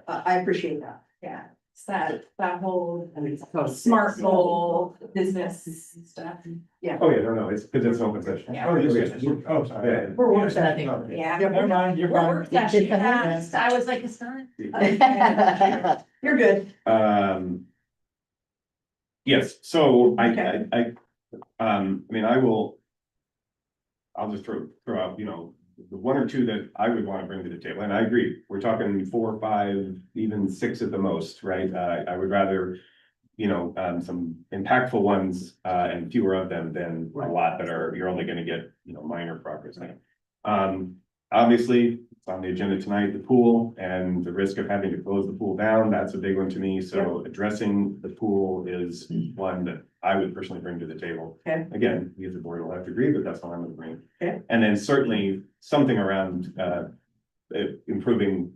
E: I appreciate that.
A: Yeah, it's that whole
C: Oh,
A: smart goal, business stuff.
D: Oh, yeah, no, it's because it's an open session.
A: Yeah.
F: Oh, yes,
D: Okay.
F: yes. Oh, sorry.
D: Yeah.
E: We're one session.
A: Yeah.
F: Never mind, you're
A: We're
F: fine.
A: work session, yeah. I was like, it's not.
E: You're good.
D: Yes, so
E: Okay.
D: I'll just throw out, the one or two that I would want to bring to the table, and I agree, we're talking 4, 5, even 6 at the most, right? I would rather, some impactful ones, and fewer of them than a lot that you're only gonna get, minor progress. obviously, it's on the agenda tonight, the pool and the risk of having to close the pool down, that's a big one to me. So addressing the pool is one that I would personally bring to the table.
E: Okay.
D: Again, we as a board will have to agree, but that's what I'm gonna bring.
E: Okay.
D: And then certainly something around improving,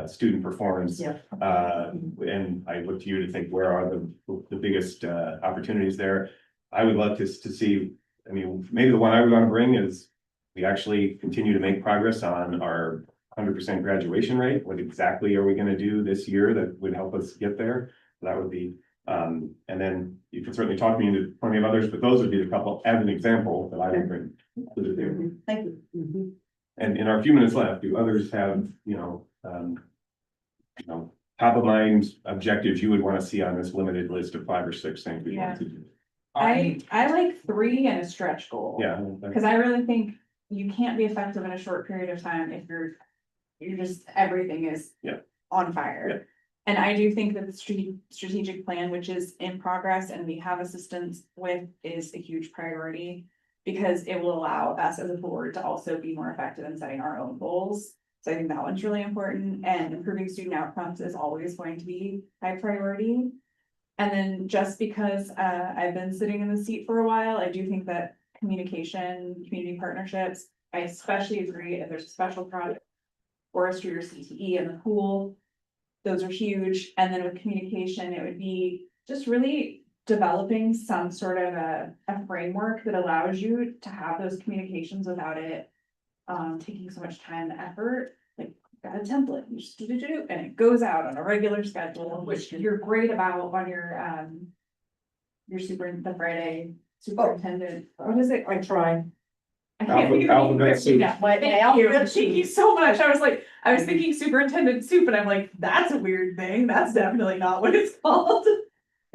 D: student performance.
E: Yeah.
D: And I look to you to think where are the biggest opportunities there. I would love to see, I mean, maybe the one I would want to bring is we actually continue to make progress on our 100% graduation rate. What exactly are we going to do this year that would help us get there? That would be, and then you can certainly talk me into plenty of others, but those would be the couple as an example that I would bring to the table.
E: Thank you.
C: Mhm.
D: And in our few minutes left, do others have, top of mind objectives you would want to see on this limited list of 5 or 6 things we want to do?
A: I like 3 and a stretch goal.
D: Yeah.
A: Cause I really think you can't be effective in a short period of time if you're just, everything is.
D: Yeah.
A: On fire.
D: Yeah.
A: And I do think that the strategic plan, which is in progress and we have assistance with, is a huge priority. Because it will allow us as a board to also be more effective in setting our own goals. So I think that one's really important, and improving student outcomes is always going to be high priority. And then just because I've been sitting in the seat for a while, I do think that communication, community partnerships, I especially agree if there's a special project. Forestry or CTE in the pool, those are huge. And then with communication, it would be just really developing some sort of a framework that allows you to have those communications without it taking so much time and effort. Like, got a template, you just do, and it goes out on a regular schedule, which you're great about on your the Friday superintendent, what is it?
E: I try.
A: I can't think of
F: Alphabet
A: it.
F: soup.
A: Yeah,
E: My
A: thank you,
E: alphabet
A: thank you so much. I was thinking superintendent soup, and I'm like, that's a weird thing, that's definitely not what it's called.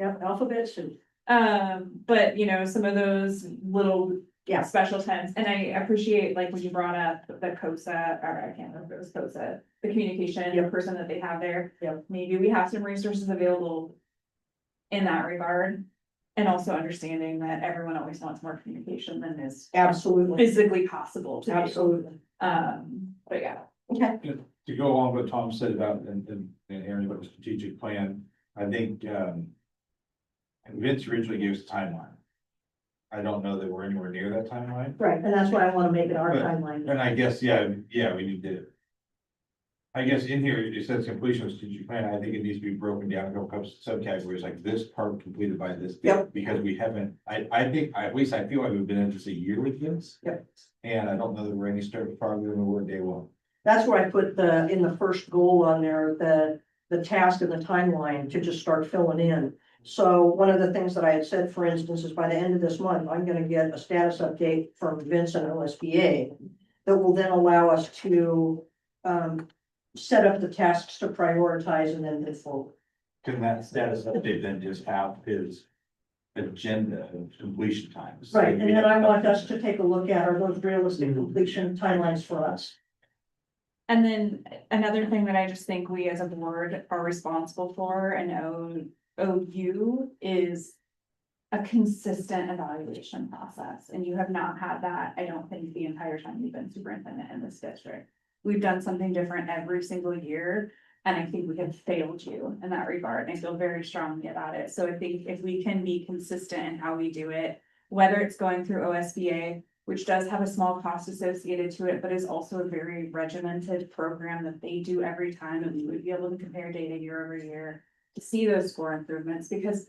E: Yep, alphabet soup.
A: But some of those little
E: Yeah.
A: special times, and I appreciate like when you brought up the COSA, or I can't remember if it was COSA, the communication
E: Yep.
A: person that they have there.
E: Yep.
A: Maybe we have some resources available in that regard. And also understanding that everyone always wants more communication than is
E: Absolutely,
A: physically possible to do.
E: absolutely.
A: But yeah.
E: Okay,
F: To go along with what Tom said about, and Aaron, about the strategic plan, I think, Vince originally gave us a timeline. I don't know that we're anywhere near that timeline,
E: right, and that's why I wanna make it our
F: But-
E: timeline.
F: and I guess, yeah, we need to. I guess in here, it says completion of strategic plan, I think it needs to be broken down into a couple subcategories, like this part completed by this. date,
E: Yep.
F: Because we haven't, I think, at least I feel like we've been in this a year with this.
E: Yep.
F: And I don't know that we're any farther than we were day one.
E: That's where I put in the first goal on there, the task and the timeline to just start filling in. So one of the things that I had said, for instance, is by the end of this month, I'm gonna get a status update from Vince and OSBA. That will then allow us to, set up the tasks to prioritize and then move forward.
F: Can that status update then just have his agenda of completion times?
E: Right, and then I want us to take a look at are those realistic completion timelines for us.
A: And then another thing that I just think we as a board are responsible for and owe you is a consistent evaluation process. And you have not had that, I don't think, the entire time you've been superintendent in this district. We've done something different every single year. And I think we have failed you in that regard. And I feel very strongly about it. So I think if we can be consistent in how we do it, whether it's going through OSBA, which does have a small cost associated to it, but is also a very regimented program that they do every time, and we would be able to compare data year over year to see those score improvements, because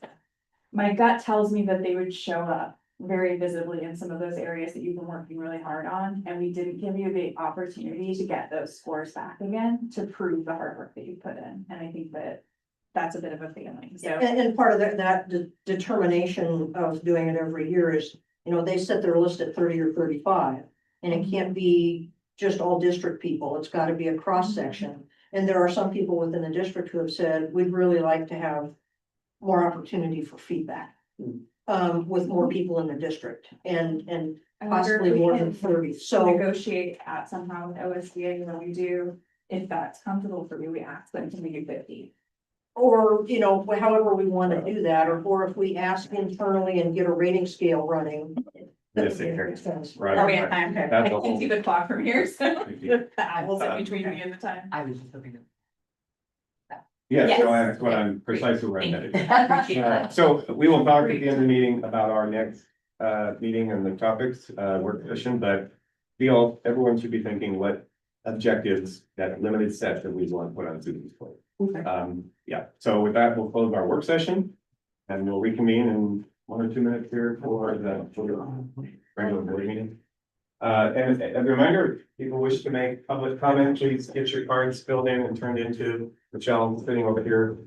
A: my gut tells me that they would show up very visibly in some of those areas that you've been working really hard on, and we didn't give you the opportunity to get those scores back again to prove the hard work that you put in, and I think that that's a bit of a failing, so.
E: And part of that determination of doing it every year is, they set their list at 30 or 35. And it can't be just all district people, it's gotta be a cross section. And there are some people within the district who have said, we'd really like to have more opportunity for feedback. With more people in the district and
A: I wonder if
E: possibly
A: we
E: more
A: can
E: than 30, so.
A: negotiate at somehow with OSBA when we do, if that's comfortable for you, we ask them to make it 50.
E: Or, however we want to do that, or if we ask internally and get a rating scale running,
D: Yes, it carries. Right.
A: Are we at time?
D: That's
A: I
D: a whole-
A: can see the clock from here, so the owls in between me and the time.
B: I was just hoping to.
D: Yeah, so
A: Yes.
D: that's what I'm precisely where I'm
A: Thank
D: headed.
B: Appreciate that.
D: So we will talk at the end of the meeting about our next meeting and the topics, work session, but feel everyone should be thinking what objectives, that limited set that we want to put on Susan's plate.
C: Okay.
D: Yeah, so with that, we'll close our work session. And we'll reconvene in 1 or 2 minutes here for the regular board meeting. And a reminder, if people wish to make public comment, please get your cards filled in and turned into Michelle sitting over here